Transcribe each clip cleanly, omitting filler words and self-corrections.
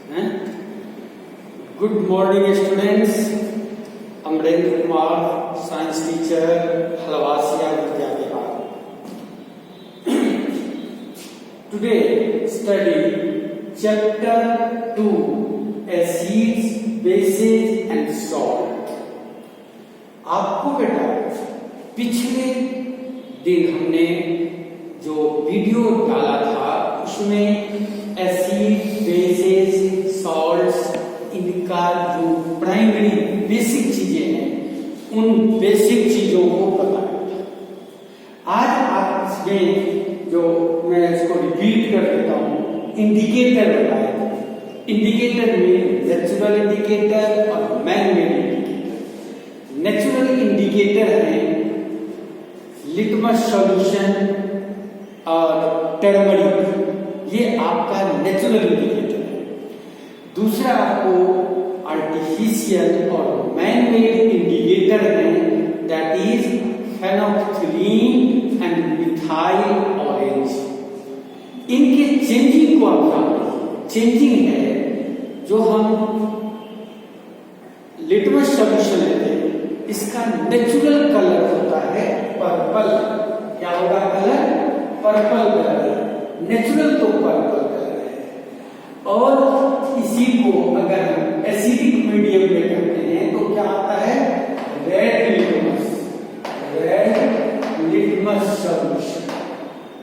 हैं? Good morning students, Amarendra Kumar, science teacher, Halwasiya Vidya Vihar. Today study chapter 2 acids, bases and salt. आपको बेटा पिछले दिन हमने जो वीडियो डाला था उसमें एसिड, बेसेस, सॉल्ट्स, इनका जो प्राइमरी बेसिक चीजें हैं उन बेसिक चीजों को बताया। आज आप में जो मैं इसको रिपीट कर देता हूं, इंडिकेटर बताया। इंडिकेटर में नेचुरल इंडिकेटर और man made indicator. Natural indicator है लिटमस सॉल्यूशन और टर्मरिक, ये आपका नेचुरल इंडिकेटर है। दूसरा आपको आर्टिफिशियल और मैन मेड इंडिकेटर है, that is phenolphthalein and methyl orange. इनके चेंजिंग को आप जानते। चेंजिंग है जो हम लिटमस सॉल्यूशन लेते हैं, इसका नेचुरल कलर होता है पर्पल। क्या होगा कलर? Purple colour. नेचुरल तो पर्पल कलर है। और इसी को अगर हम एसिडिक मीडियम में करते हैं तो क्या आता है? Red litmus. Red litmus solution.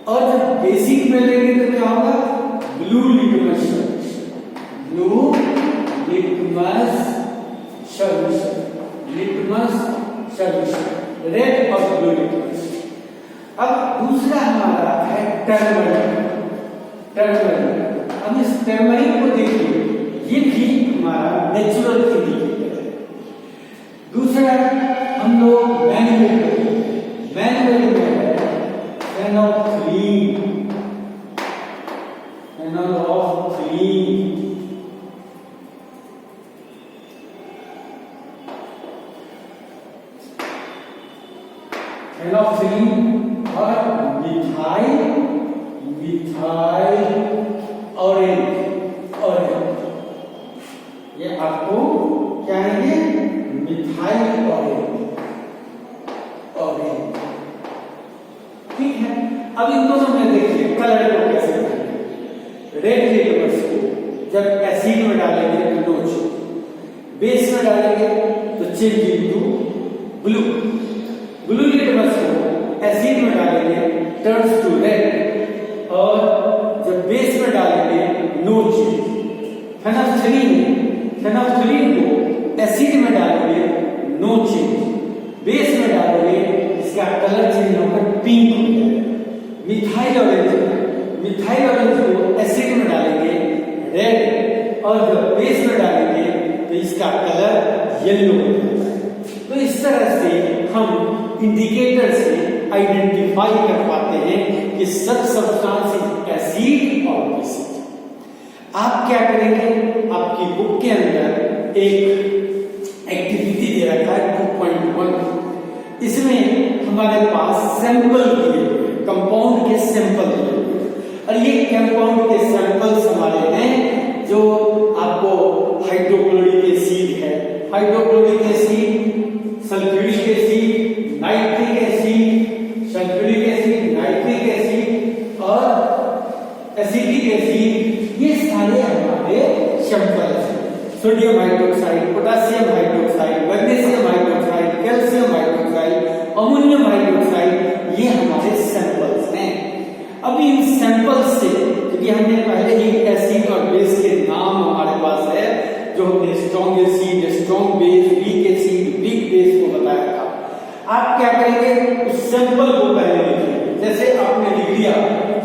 और जब बेसिक में लेंगे तो क्या होगा? Blue litmus solution. Blue litmus solution. Litmus solution, red और ब्लू लिटमस। अब दूसरा हमारा है टर्मरिक। टर्मरिक, हम इस टर्मरिक को देखिए, ये भी हमारा नेचुरल इंडिकेटर है। दूसरा हम लोग मैन-मेड में है फेनोल्फथालीन। फेनोल्फथालीन और मिथाइल ऑरेंज। ये आपको क्या है? Methyl orange. ठीक है। अब इन दोनों में देखिए कलर को कैसे करेंगे। रेड लिटमस को जब एसिड में डालेंगे तो नो चेंज, बेस में डालेंगे तो change into blue. Blue litmus को एसिड में डालेंगे टर्न्स टू रेड, और जब बेस में डालेंगे नो चेंज। फेनोल्फथालीन को एसिड में डालेंगे नो चेंज, बेस में डालेंगे इसका कलर चेंज होकर पिंक हो जाएगा। मिथाइल ऑरेंज को एसिड में डालेंगे रेड, और जब बेस में डालेंगे तो इसका कलर येलो हो जाएगा। तो इस तरह से हम इंडिकेटर से आइडेंटिफाई कर पाते हैं कि सब सब्सटेंस एसिड और बेसिक। आप क्या करेंगे? आपकी बुक के अंदर एक एक्टिविटी दे रखा है 2.1। इसमें हमारे पास सैंपल दिए हुए, कंपाउंड के सैंपल दिए हुए, और ये कंपाउंड के सैंपल्स हमारे हैं जो आपको हाइड्रोक्लोरिक एसिड है, hydrochloric acid, sulphuric acid, nitric acid, sulphuric acid, nitric acid और एसिटिक एसिड, ये सारे हमारे सैंपल हैं। Sodium hydroxide, potassium hydroxide, magnesium hydroxide, calcium hydroxide, ammonium hydroxide, ये हमारे सैंपल्स हैं। अब इन सैंपल्स से, क्योंकि हमने पहले ही एसिड और बेस के नाम हमारे पास है, जो हमने strong acid, strong base, weak acid, weak base को बताया था। आप क्या करेंगे? उस सैंपल को पहले लिखिए। जैसे आपने लिख लिया,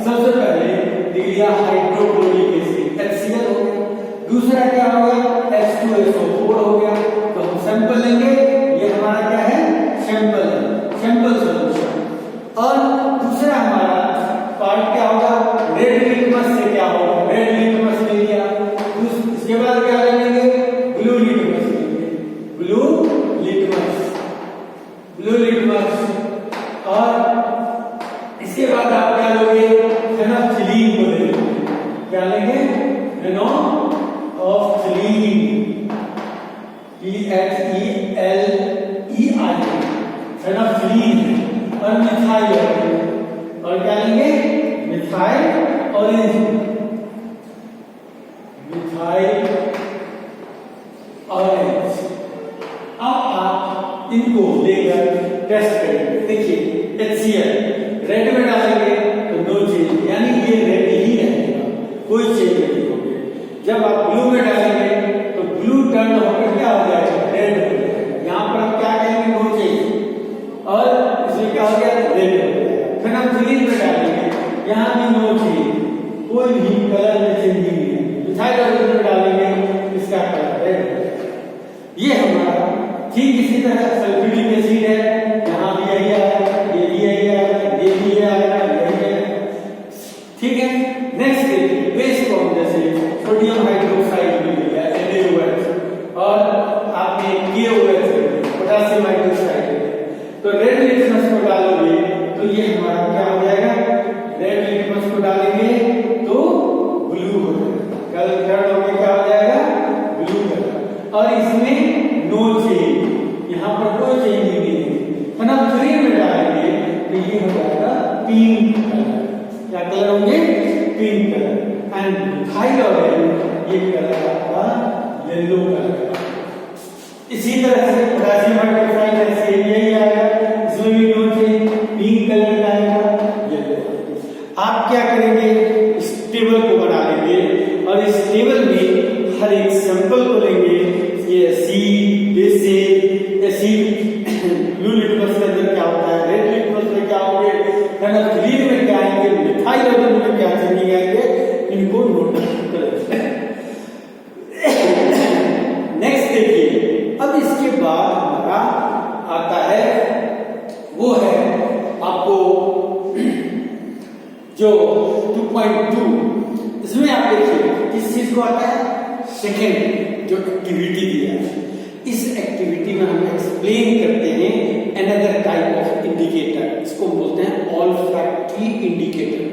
सबसे पहले लिख लिया हाइड्रोक्लोरिक एसिड, HCl हो गया। दूसरा क्या हो गया? H2SO4 हो गया। तो हम सैंपल लेंगे, ये हमारा क्या है? सैंपल है, सैंपल सॉल्यूशन। और दूसरा हमारा पार्ट क्या होगा? रेड लिटमस से क्या होगा? रेड लिटमस ले लिया। इसके बाद क्या लेंगे? ब्लू लिटमस लेंगे। ब्लू लिटमस फेनोफ्थलीन और मिथाइल और क्या लेंगे मिथाइल ऑरेंज अब आप इनको लेकर टेस्ट करेंगे। देखिए HCl रेड में डालेंगे तो नो चेंज, यानी ये रेड ही रहेगा, कोई चेंज नहीं होगी। जब आप ब्लू में डालेंगे तो ब्लू टर्न होकर क्या हो जाएगा रेड हो जाएगा। यहाँ पर आप क्या कहेंगे नो चेंज, और इसमें क्या हो गया रेड हो जाएगा। फिर हम ग्रीन में डालेंगे, यहाँ भी नो चेंज, कोई भी कलर में चेंज नहीं है। मिथाइल ऑरेंज में डालेंगे इसका कलर रेड हो जाएगा। ये हमारा ठीक इसी तरह सल्फ्यूरिक एसिड है, यहाँ भी यही आएगा, ये भी यही आएगा, ये भी आएगा, यही आएगा। ठीक है, नेक्स्ट देखिए बेस फॉर्म, जैसे सोडियम हाइड्रोक्साइड भी लिया NaOH और आपने KOH पोटेशियम हाइड्रोक्साइड, तो रेड लिटमस को डालोगे तो ये हमारा क्या हो जाएगा, रेड लिटमस को डालेंगे तो ब्लू हो जाएगा, कलर टर्न होकर क्या हो जाएगा ब्लू कलर। और इसमें नो चेंज, यहाँ पर कोई चेंज नहीं है। फेनोफ्थलीन में डालेंगे तो ये हो जाएगा पिंक कलर, क्या कलर होंगे pink colour. And methyl orange ये कलर आपका येलो कलर। इसी तरह से पोटेशियम हाइड्रोक्साइड ऐसे यही आएगा, इसमें भी नो चेंज, पिंक कलर का आएगा, येलो। आप क्या करेंगे इस टेबल को बना लेंगे और इस टेबल में हर एक सैंपल को लेंगे, ये acid basic acid blue litmus के अंदर क्या होता है, रेड लिटमस में क्या होंगे, फेनोफ्थलीन में क्या आएंगे, मिथाइल ऑरेंज में क्या चेंजिंग आएंगे, इनको नोट करें। नेक्स्ट देखिए, अब इसके बाद हमारा आता है वो है आपको जो 2.2, इसमें आप देखिए किस चीज को आता है, सेकेंड जो एक्टिविटी दिया है। इस एक्टिविटी में हम एक्सप्लेन करते हैं अनदर टाइप ऑफ इंडिकेटर, इसको बोलते हैं ऑल्फैक्टरी इंडिकेटर।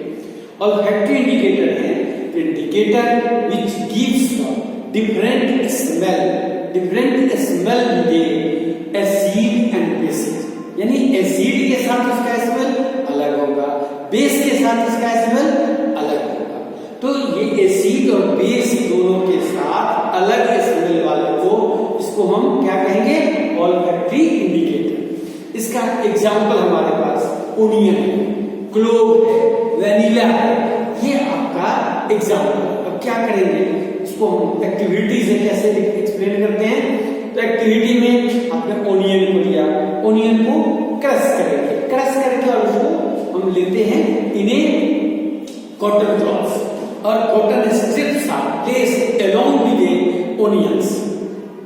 ऑल्फैक्टरी इंडिकेटर है indicator which gives different smell with acid and basis, यानी एसिड के साथ उसका स्मेल अलग होगा, बेस के साथ उसका स्मेल अलग होगा। तो ये एसिड और बेस दोनों के साथ अलग स्मेल वाले को, इसको हम क्या कहेंगे ऑल्फैक्टरी इंडिकेटर। इसका एग्जांपल हमारे पास ओनियन है, क्लोव है, वेनिला है, ये आपका एग्जांपल। अब क्या करेंगे इसको हम एक्टिविटीज है कैसे एक्सप्लेन करते हैं। तो एक्टिविटी में आपने ओनियन को लिया, ओनियन को क्रश करेंगे, क्रश करके और उसको हम लेते हैं इन्हें कॉटन क्लॉथ्स और cotton strips are placed along with the onions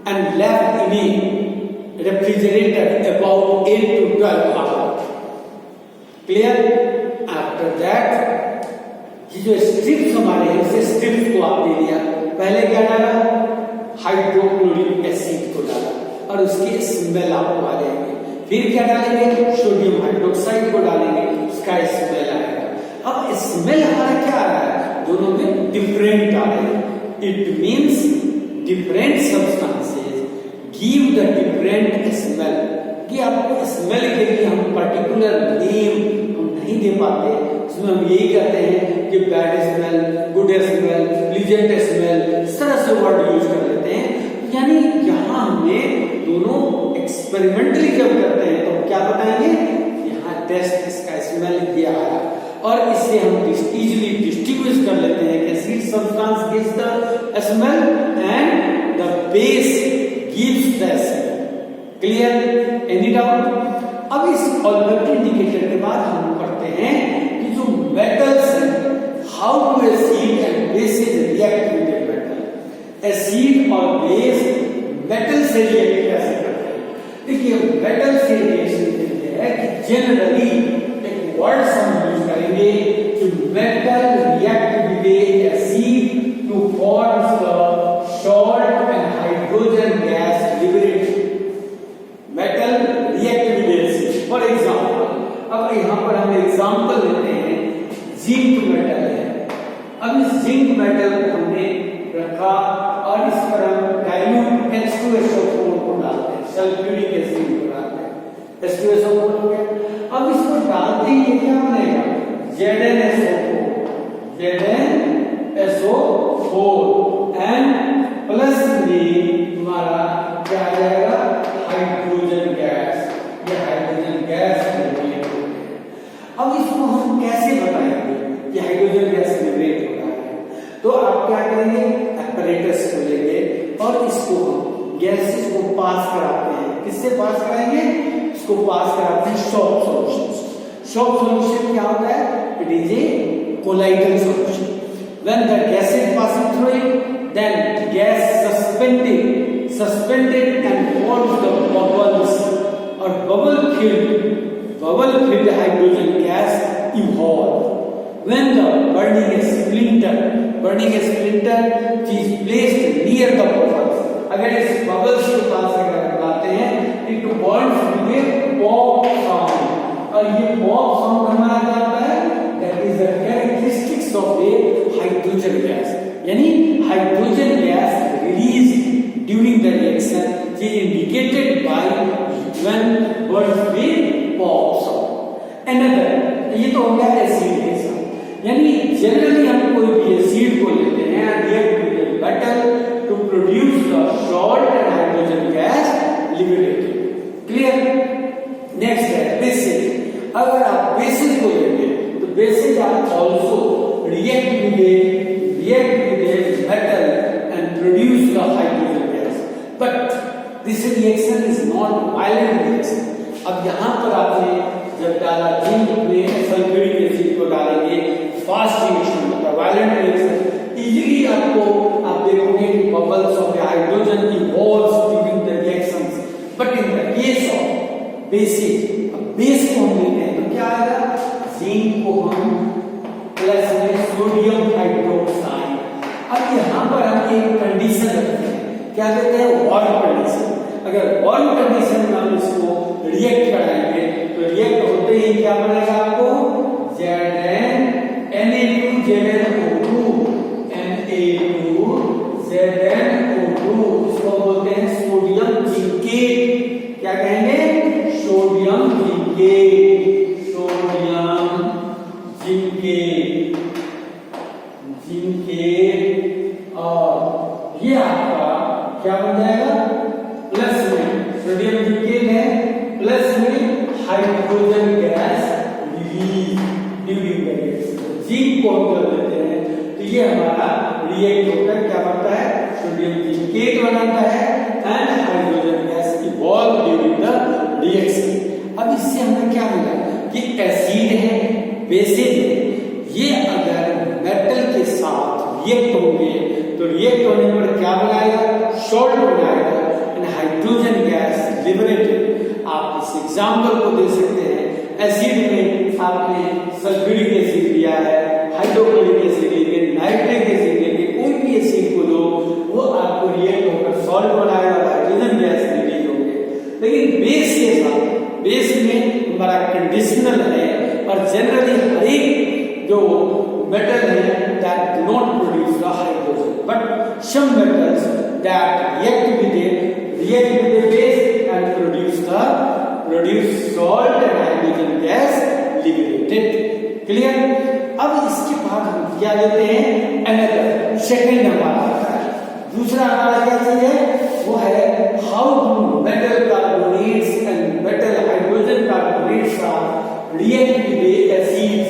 and left in a refrigerator about 8 to 12 hours. Clear? After that, ये जो स्ट्रिप्स हमारे हैं, इसे स्ट्रिप्स को आप दे दिया, पहले क्या डाला हाइड्रोक्लोरिक एसिड को डाला और उसकी स्मेल आपको आ जाएगी। फिर क्या डालेंगे सोडियम हाइड्रोक्साइड को डालेंगे, उसका स्मेल आएगा। अब स्मेल हमारा क्या आ रहा है, दोनों में डिफरेंट आ रहे हैं। It means different substances give the different smell, कि आपको स्मेल के लिए हम पर्टिकुलर नेम हम नहीं दे पाते, उसमें हम यही कहते हैं कि bad smell, good smell, pleasant smell, इस तरह से वर्ड यूज कर लेते हैं। यानी यहाँ हमने दोनों एक्सपेरिमेंटली जब करते हैं तो क्या बताएंगे, यहाँ टेस्ट इसका स्मेल दिया है और इससे हम इजीली डिस्टिंग्विश कर लेते हैं कि acid substance gives the smell and the base gives the smell. Clear? Any doubt? अब इस ऑल्फैक्टरी इंडिकेटर के बाद हम पढ़ते हैं कि जो मेटल्स हैं, how to acid and basis react with metal, acid और बेस मेटल से रिएक्ट कैसे करते हैं। देखिए मेटल से रिएक्शन है कि जनरली एक वर्ड हम यूज करेंगे कि metal react with acid to form salt and hydrogen gas liberated. Metal react with acid, for example, अब यहाँ पर हम एग्जांपल लेते हैं जिंक मेटल है। अब इस जिंक मेटल को हमने रखा और इस पर हम डाइल्यूट H2SO4 को डालते हैं, सल्फ्यूरिक एसिड को डालते हैं, H2SO4 हो गया। अब इसको डालते ही ये क्या बनेगा, ZnSO4 एंड प्लस में हमारा क्या आ जाएगा, हाइड्रोजन गैस। ये हाइड्रोजन गैस लिबरेट हो गया। अब इसको हम कैसे बताएंगे कि हाइड्रोजन गैस लिबरेट हो रहा है, तो आप क्या करेंगे, apparatus को लेंगे और इसको गैसेस को पास कराते हैं। किससे पास कराएंगे, इसको पास कराते हैं शॉक सॉल्यूशन। शॉक सॉल्यूशन क्या होता है, it is a colloidal solution. When the gas is passing through it, then gas suspended and forms the bubbles, और bubble filled hydrogen gas evolve. When the burning a splinter is placed near the bubbles, अगर इस bubbles के पास अगर लाते हैं, it burns with a pop sound, और ये pop sound हमारा क्या होता है, that is the characteristics of a hydrogen gas, यानी hydrogen gas released during the reaction is indicated by when burns with pop sound. Another, ये तो हो गया एसिड के साथ, यानी जनरली हम कोई भी एसिड को लेते हैं react with metal to produce the salt and hydrogen gas liberated. Clear. Next है बेसिस। अगर आप बेसिस को लेंगे तो basis are also react with metal and produce the hydrogen gas, but this reaction is not violent reaction. अब यहाँ पर आपने जब डाला जिंक में सल्फ्यूरिक एसिड को डालेंगे, फास्ट रिएक्शन होता है, वायलेंट रिएक्शन। इजीली आपको आप देखोगे bubbles of hydrogen evolves during the reactions, but in the case of basis, base को हम लेते हैं तो क्या आएगा, जिंक को हम प्लस में सोडियम हाइड्रोक्साइड। अब यहाँ पर हम एक कंडीशन रखते हैं, क्या कहते हैं, वार्म कंडीशन। अगर वार्म कंडीशन में हम इसको रिएक्ट कराएंगे तो रिएक्ट होते ही क्या बनेगा आपको, ZnNa2, इसको बोलते हैं सोडियम जिंकेट। क्या कहेंगे, सोडियम जिंकेट, और ये आपका क्या बन जाएगा, प्लस में सोडियम जिंकेट है, प्लस में hydrogen gas release during the reaction. Zinc को हम कर देते हैं तो ये हमारा रिएक्ट होकर क्या बनता है, सोडियम जिंकेट बनाता है and hydrogen gas evolve during the reaction. अब इससे हमें क्या मिला कि एसिड है, बेसिस है, ये अगर मेटल के साथ रिएक्ट होंगे तो रिएक्ट होने पर क्या बनाएगा, सॉल्ट बनाएगा एंड हाइड्रोजन गैस लिबरेटेड। आप इस एग्जांपल को दे सकते हैं, एसिड में आपने सल्फ्यूरिक एसिड लिया है, हाइड्रोक्लोरिक एसिड लेंगे, नाइट्रिक एसिड लेंगे, कोई भी एसिड को दो वो आपको रिएक्ट होकर सॉल्ट बनाएगा और हाइड्रोजन गैस रिलीज होंगे। लेकिन बेस के साथ, बेस में हमारा कंडीशनल है और जनरली हर एक जो मेटल है that do not produce the hydrogen, but some metals that react with the base and produce salt and hydrogen gas liberated. Clear? अब इसके बाद हम क्या लेते हैं, another second हमारा आता है, दूसरा हमारा क्या चीज है, वो है how do metal carbonates and metal hydrogen carbonates are react with the acids।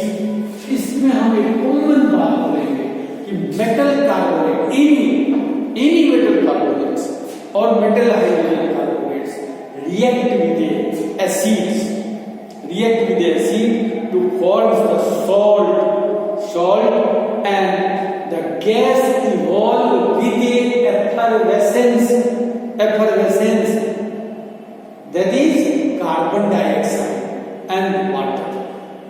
इसमें हम एक कॉमन बात करेंगे कि metal carbonate, any metal carbonates और metal hydrogen carbonates react with the acids to form the salt and the gas evolve with the effervescence, that is carbon dioxide and water।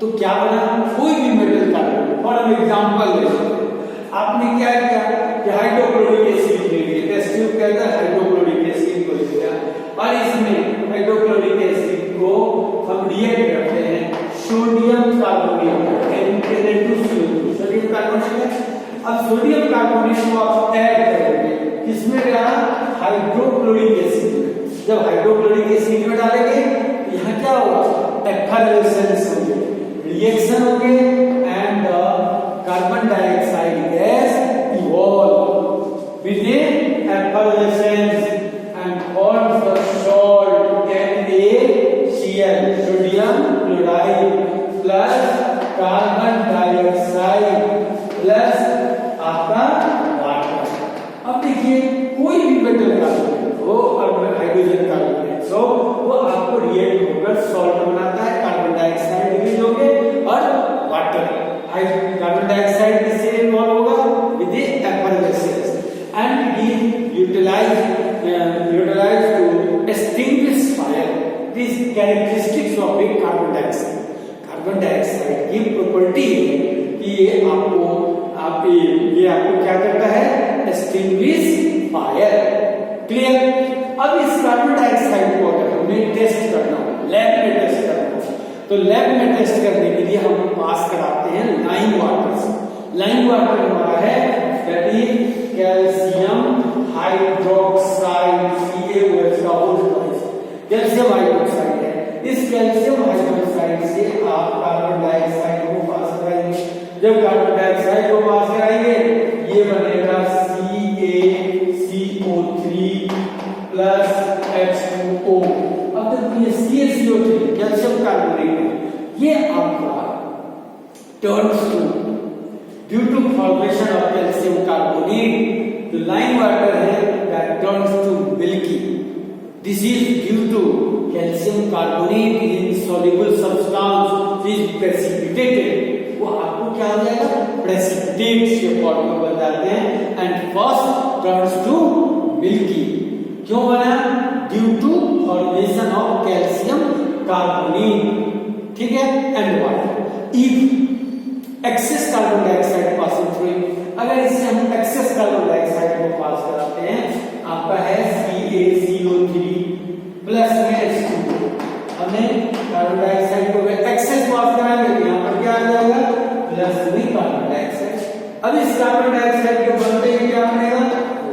तो क्या बना, कोई भी मेटल कार्बोनेट, फॉर एग्जांपल ले सकते हैं, आपने क्या किया कि हाइड्रोक्लोरिक एसिड ले लिया, टेस्ट ट्यूब के अंदर हाइड्रोक्लोरिक एसिड को ले लिया और इसमें हाइड्रोक्लोरिक एसिड को हम रिएक्ट करते हैं सोडियम कार्बोनेट, सोडियम कार्बोनेट। अब सोडियम कार्बोनेट को आप ऐड करोगे, किसमें क्या, हाइड्रोक्लोरिक एसिड में, जब हाइड्रोक्लोरिक एसिड में डालेंगे तो यहाँ क्या होगा, एफरवेसेंस होंगे, रिएक्शन होंगे and carbon dioxide gas evolve with effervescence and forms the salt NaCl, sodium chloride plus carbon dioxide plus आपका वाटर। अब देखिए कोई भी मेटल कार्बोनेट हो और हाइड्रोजन कार्बोनेट हो, वो आपको रिएक्ट होकर सॉल्ट बनाता है, कार्बन डाइऑक्साइड रिलीज होंगे और वाटर, कार्बन डाइऑक्साइड किससे इन्वॉल्व होगा, with effervescence and it utilize to extinguish fire. This characteristics of a carbon dioxide. Carbon dioxide की प्रॉपर्टी है कि ये आपको क्या करता है, एक्सटिंग्विश फायर। क्लियर। अब इस कार्बन डाइऑक्साइड को अगर हमें टेस्ट करना हो, लैब में टेस्ट करना हो, तो लैब में टेस्ट करने के लिए हम पास कराते हैं लाइम वाटर से। लाइम वाटर हमारा है that is calcium hydroxide, CaOH का होल कैल्शियम हाइड्रोक्साइड है। इस कैल्शियम हाइड्रोक्साइड से आप कार्बन डाइऑक्साइड को पास कराएंगे। जब कार्बन डाइऑक्साइड को पास कराएंगे ये बनेगा CaCO3 प्लस H2O। अब तक ये CaCO3 कैल्शियम कार्बोनेट है, ये आपका turns to due to formation of calcium carbonate, जो लाइम वाटर है that turns to milky. This is due to calcium carbonate in insoluble substance is precipitated। वो आपको क्या हो जाएगा, प्रेसिपिटेट के फॉर्म में बन जाते हैं and first turns to milky. क्यों बना, due to formation of calcium carbonate, ठीक है, and water. If excess carbon dioxide passing through, अगर इससे हम एक्सेस कार्बन डाइऑक्साइड को पास कराते हैं, आपका है CaCO3 प्लस में H2O। हमने कार्बन डाइऑक्साइड को एक्सेस पास कराएंगे तो यहाँ पर क्या आ जाएगा, प्लस में कार्बन डाइऑक्साइड। अब इस कार्बन डाइऑक्साइड के बनते ही क्या बनेगा,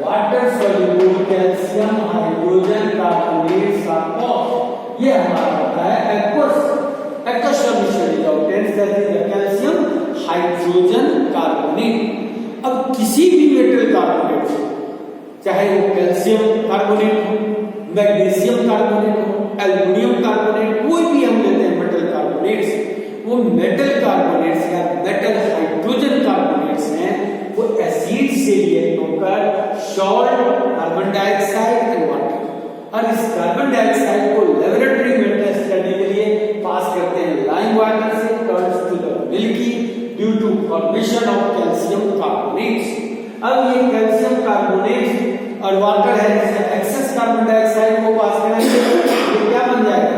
water soluble calcium hydrogen carbonate का ये हमारा होता है aqueous solution is obtained, that is the calcium hydrogen carbonate. अब किसी भी मेटल कार्बोनेट से, चाहे वो कैल्शियम कार्बोनेट हो, मैग्नीशियम कार्बोनेट हो, एल्युमिनियम कार्बोनेट, कोई भी हम लेते हैं मेटल कार्बोनेट्स, वो मेटल कार्बोनेट्स या मेटल हाइड्रोजन कार्बोनेट्स हैं, वो एसिड से रिएक्ट होकर salt, carbon dioxide and water, और इस कार्बन डाइऑक्साइड को लेबोरेटरी में टेस्ट करने के लिए पास करते हैं लाइम वाटर से, turns to the milky due to formation of calcium carbonates. अब ये कैल्शियम कार्बोनेट और वाटर है, जैसे एक्सेस कार्बन डाइऑक्साइड को पास करेंगे तो क्या बन जाएगा,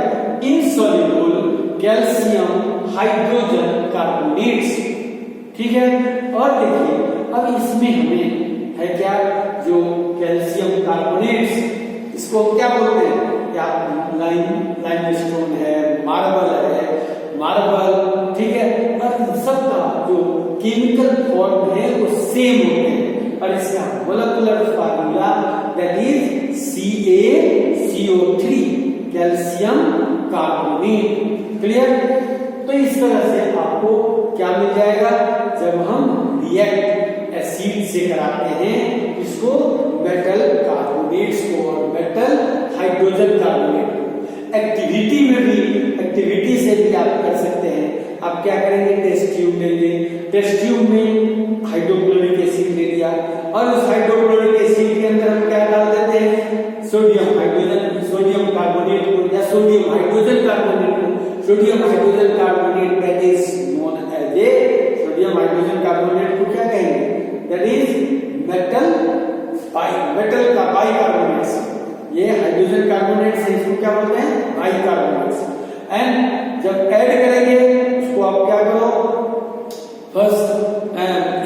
इनसॉल्युबल कैल्शियम हाइड्रोजन कार्बोनेट्स। ठीक है। और देखिए अब इसमें हमें है क्या, जो कैल्शियम कार्बोनेट्स, इसको क्या बोलते हैं, क्या लाइमस्टोन है, मार्बल, ठीक है, और सबका जो केमिकल फॉर्म है वो सेम होते हैं, और इसका molecular formula that is CaCO3 calcium carbonate. Clear. तो इस तरह से आपको क्या मिल जाएगा, जब हम रिएक्ट एसिड से कराते हैं इसको, मेटल कार्बोनेट्स को और मेटल हाइड्रोजन कार्बोनेट को। एक्टिविटी से भी आप कर सकते हैं। आप क्या करेंगे, टेस्ट ट्यूब लेंगे, टेस्ट ट्यूब में हाइड्रोक्लोरिक एसिड ले लिया, और उस हाइड्रोक्लोरिक एसिड के अंदर हम क्या डाल देते हैं, सोडियम कार्बोनेट को या सोडियम हाइड्रोजन कार्बोनेट को। Sodium hydrogen carbonate that is known as a, sodium hydrogen carbonate को क्या कहेंगे, दैट इज मेटल का बाइकार्बोनेट्स। ये हाइड्रोजन कार्बोनेट से इसको क्या बोलते हैं, बाइकार्बोनेट्स। एंड जब ऐड करेंगे उसको आप क्या करो, फर्स्ट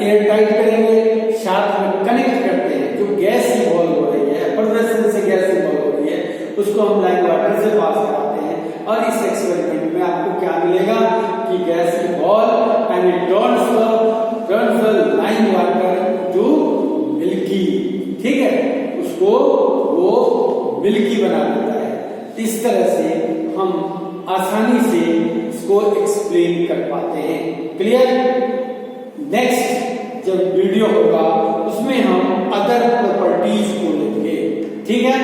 एयर टाइट करेंगे, साथ में कनेक्ट करते हैं, जो गैस इवॉल्व हो रही है, एफरवेसेंस से गैस इवॉल्व हो रही है, उसको हम लाइम वाटर से पास कराते हैं। और इस एक्सपेरिमेंट में आपको क्या मिलेगा कि gas evolve and it turns the lime water to milky. ठीक है, उसको वो मिल्की बना देता है। इस तरह से हम आसानी से इसको एक्सप्लेन कर पाते हैं। क्लियर? नेक्स्ट जब वीडियो होगा उसमें हम अदर प्रॉपर्टीज को लेंगे। ठीक है?